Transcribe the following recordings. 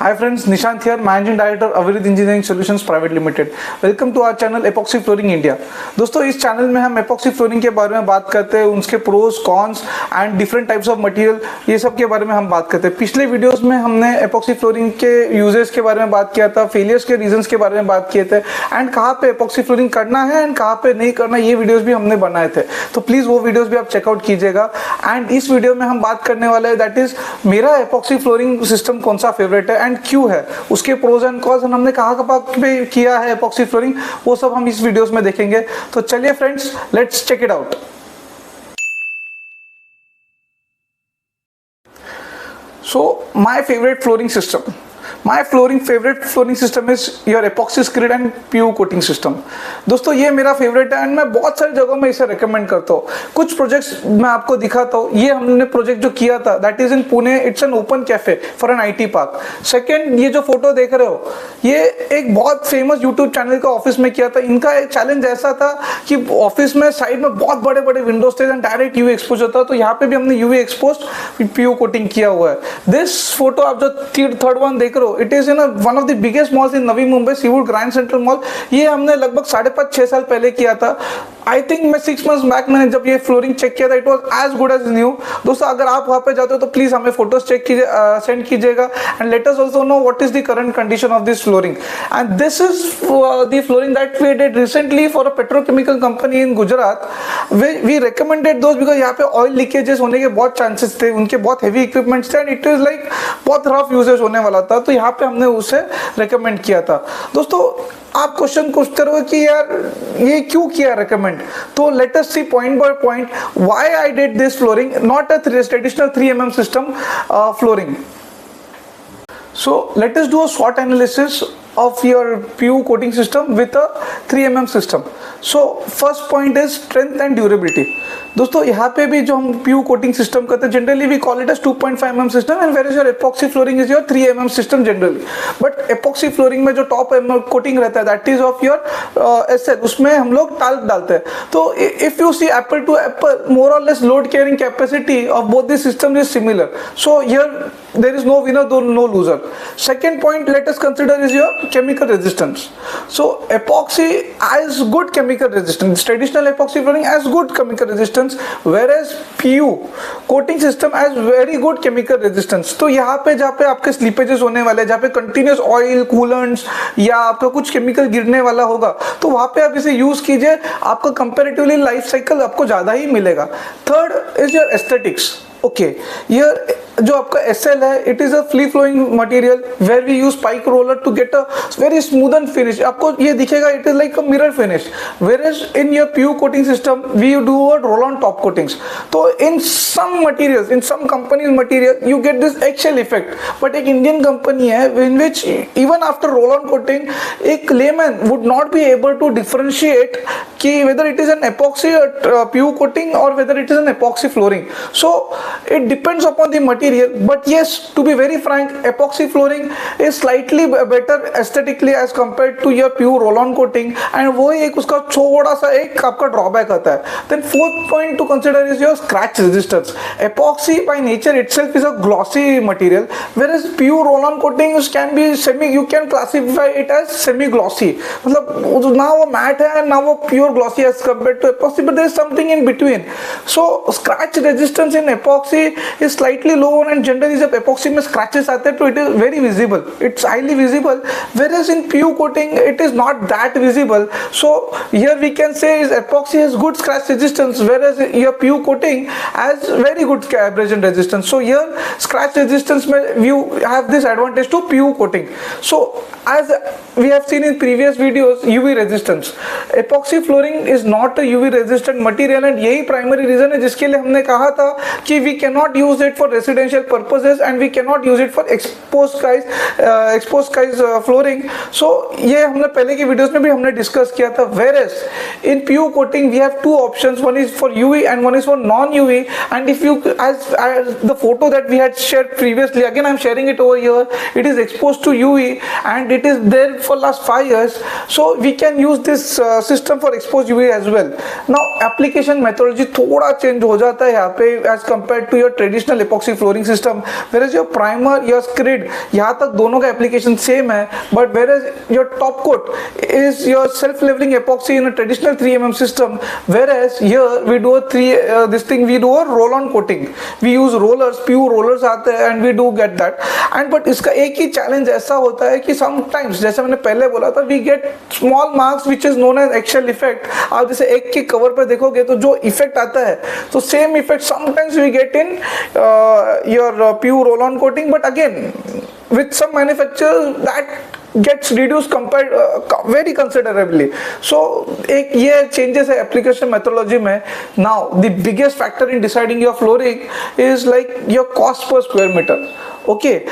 Hi friends, Nishant here, Managing Director Avirid Engineering Solutions Private Limited. Welcome to our channel Epoxy Flooring India. दोस्तों इस channel में हम epoxy flooring के बारे में बात करते हैं, उसके pros cons and different types of material, ये सब के बारे में हम बात करते हैं। पिछले वीडियोस में हमने epoxy flooring के यूजेस के बारे में बात किया था, फेलियर्स के रीजंस के बारे में बात किए थे एंड कहाँ पे epoxy flooring करना है एंड कहाँ पे नहीं करना, ये वीडियोस भी हमने बनाए थे। तो प्लीज वो वीडियोस भी आप चेकआउट कीजिएगा। एंड इस वीडियो में हम बात करने वाले हैं दैट इज मेरा epoxy flooring सिस्टम कौन सा फेवरेट है एंड क्यों है, उसके प्रोज एंड कॉन्स, हमने कहाँ पे किया है epoxy flooring, वो सब हम इस वीडियोस में देखेंगे। तो चलिए friends, let's check it out. So my favorite flooring system. My favorite flooring system is your epoxy screed and PU coating system. दोस्तों ये मेरा फेवरेट है एंड मैं बहुत सारी जगहों में इसे रेकमेंड करता हूँ। कुछ प्रोजेक्ट्स मैं आपको दिखाता हूँ। ये हमने प्रोजेक्ट जो किया था that is in Pune, it's an open cafe for an IT park. Second, ये जो फोटो देख रहे हो ये एक बहुत फेमस यूट्यूब चैनल का ऑफिस में किया था। इनका एक चैलेंज ऐसा था कि ऑफिस में साइड में बहुत बड़े बड़े विंडोज थे एंड डायरेक्ट यूवी एक्सपोजर था, तो यहाँ पे भी हमने यूवी एक्सपोज्ड PU कोटिंग किया हुआ है। दिस फोटो आप जो थर्ड वन देख रहे हो, it is in one of the biggest malls in Navi Mumbai, Seawood grand central mall. ये हमने लगभग 5.5-6 साल पहले किया था। आई थिंक मैं 6 मंथ्स बैक मैंने जब ये फ्लोरिंग चेक किया था, it was as good as new. दोस्तों अगर आप वहाँ पे जाते हो तो प्लीज हमें फोटोज चेक कीजिए, सेंड कीजिएगा and let us also know what is the current condition of this flooring. And this is the flooring that we did recently for a petrochemical company in Gujarat. We recommended those because यहाँ पे oil leakages होने के बहुत chances थे, उनके बहुत heavy equipments थे and it is like बहुत रफ यूजेज होने वाला था, तो यहाँ पे हमने उसे रिकमेंड किया था। दोस्तों आप क्वेश्चन पूछते रहो कि यार ये क्यों किया रिकमेंड, तो let us see point by point why I did this flooring, not a traditional 3mm system flooring. So let us do a SWOT analysis of your PU coating system with a 3mm system. So first point is strength and durability. दोस्तों यहाँ पे भी जो हम PU coating system करते हैं generally we call it as 2.5mm system and whereas your epoxy flooring is your 3mm system generally. But epoxy flooring में जो top coating रहता है that is of your SL, उसमें हम लोग टाल्क डालते हैं। तो if you see apple to apple, more or less load carrying capacity of both the systems is similar. So here there is no winner, no loser. Second point let us consider is your chemical resistance. So epoxy has good chemical resistance, traditional epoxy flooring has good chemical resistance, whereas PU coating system has very good chemical resistance. तो यहाँ पे जहाँ पे आपके स्लीपेजेस होने वाले, जहाँ पे कंटिन्यूस ऑयल कूलेंट्स या आपका कुछ केमिकल गिरने वाला होगा, तो वहाँ पे आप इसे यूज कीजिए, आपका कंपैरेटिवली लाइफ साइकिल आपको ज्यादा ही मिलेगा। Third is your aesthetics. Okay, ये जो आपका SL है it is a free flowing material where we use spike roller to get a very smooth and finish. आपको ये दिखेगा it is like a mirror finish, where as in your PU coating system we do a roll on top coatings. तो in some materials, in some companies material you get this excel effect, but एक Indian company है in which even after roll on coating एक layman would not be able to differentiate कि whether it is an epoxy PU coating or whether it is an epoxy flooring. So it depends upon the material, but yes, to be very frank, epoxy flooring is slightly better aesthetically as compared to your PU roll-on coating, and वो एक उसका छोटा सा एक आपका drawback आता है। Then fourth point to consider is your scratch resistance. Epoxy by nature itself is a glossy material, whereas PU roll-on coatings can be you can classify it as semi-glossy. मतलब ना वो matte है ना वो pure glossy as compared to epoxy, but there is something in between. So scratch resistance in epoxy is slightly lower and generally जब epoxy में scratches आते हैं तो it is very visible, it's highly visible, whereas in PU coating it is not that visible. So here we can say is epoxy has good scratch resistance whereas your PU coating has very good abrasion resistance. So here scratch resistance में you have this advantage to PU coating. So as we have seen in previous videos, UV resistance, epoxy flooring is not a UV resistant material and यही primary reason है जिसके लिए हमने कहा था कि we cannot use it for residential purposes and we cannot use it for exposed skies flooring. So ये हमने पहले की videos में भी हमने discuss किया था। Whereas in PU coating we have two options, one is for UV and one is for non-UV, and if you as the photo that we had shared previously, again I am sharing it over here, it is exposed to UV and it is there for last 5 years, so we can use this system for exposed UV as well. Now application methodology थोड़ा change हो जाता है यहाँ पे as compared compared to your traditional epoxy flooring system, whereas your primer, your scrid, यहाँ तक दोनों का application same है, but whereas your top coat is your self-leveling epoxy in a traditional 3mm system, whereas here we do we do a roll-on coating. We use rollers, PU rollers आते हैं, and we do get that. And but इसका एक ही challenge ऐसा होता है कि sometimes जैसे मैंने पहले बोला था, we get small marks which is known as eggshell effect. आप जैसे एक के कवर पे देखोगे तो जो इफेक्ट आता है, तो same effect sometimes we get in your PU roll-on coating, but again with some manufacturers that gets reduced compared very considerably. So एक ये changes है application methodology में. Now the biggest factor in deciding your flooring is like your cost per square meter. Okay,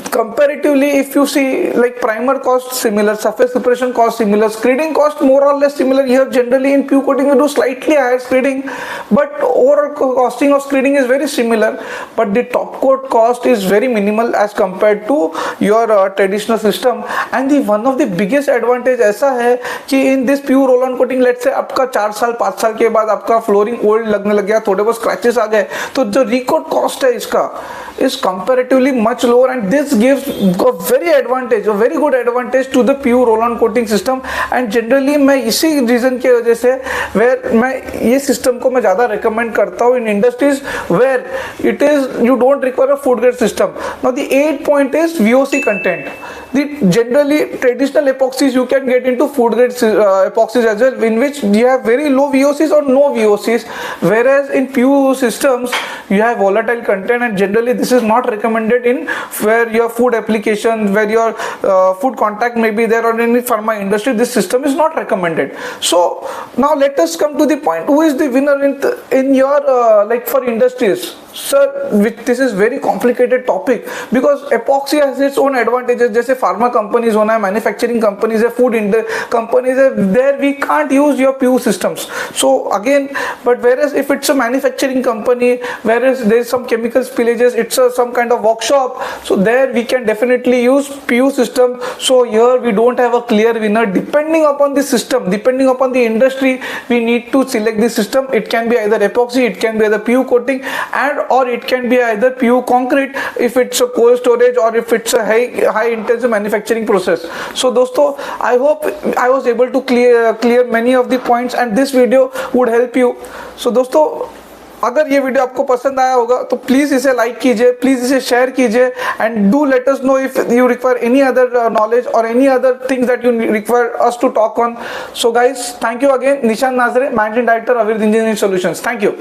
comparatively if you see, like primer cost similar, surface preparation cost similar, screeding cost more or less similar. Here generally in PU coating we do slightly higher screeding, but overall costing of screeding is very similar, but the top coat cost is very minimal as compared to your traditional system. And the one of the biggest advantage ऐसा है कि in this PU roll on coating, let's say आपका 4 साल 5 साल के बाद आपका flooring old लगने लग गया, थोड़े बहुत स्क्रैचेस आ गए, तो जो रिकोट कॉस्ट है इसका is comparatively much lower, and this gives a very good advantage to the PU roll-on coating system. And generally मैं इसी रीजन की वजह से where मैं ये सिस्टम को मैं ज़्यादा recommend करता हूँ in industries where it is you don't require a food grade system. Now the 8th point is VOC content. The generally traditional epoxies you can get into food grade epoxies as well, in which you have very low VOCs or no VOCs, whereas in PU systems you have volatile content, and generally this is not recommended in where your food application, where your food contact may be there, or in the pharma industry this system is not recommended. So now let us come to the point, who is the winner in your like for industries. Sir, this is very complicated topic because epoxy has its own advantages. जैसे pharma companies होना है, manufacturing companies है, food companies है, there we can't use your PU systems. So again, but whereas if it's a manufacturing company, whereas there is some chemical spillages, it's some kind of workshop, so there we can definitely use PU system. So here we don't have a clear winner. Depending upon the system, depending upon the industry, we need to select the system. It can be either epoxy, it can be either PU coating, and or it can be either PU concrete if it's a cold storage, or if it's a high intensive manufacturing process. So दोस्तों, I hope I was able to clear many of the points, and this video would help you. So दोस्तों, अगर ये video आपको पसंद आया होगा तो please इसे लाइक कीजिए, प्लीज इसे शेयर कीजिए, and do let us know if you require any other knowledge or any other things that you require us to talk on. So guys, thank you again. Nishan Najare, managing director, Avirad Engineering Solutions. Thank you.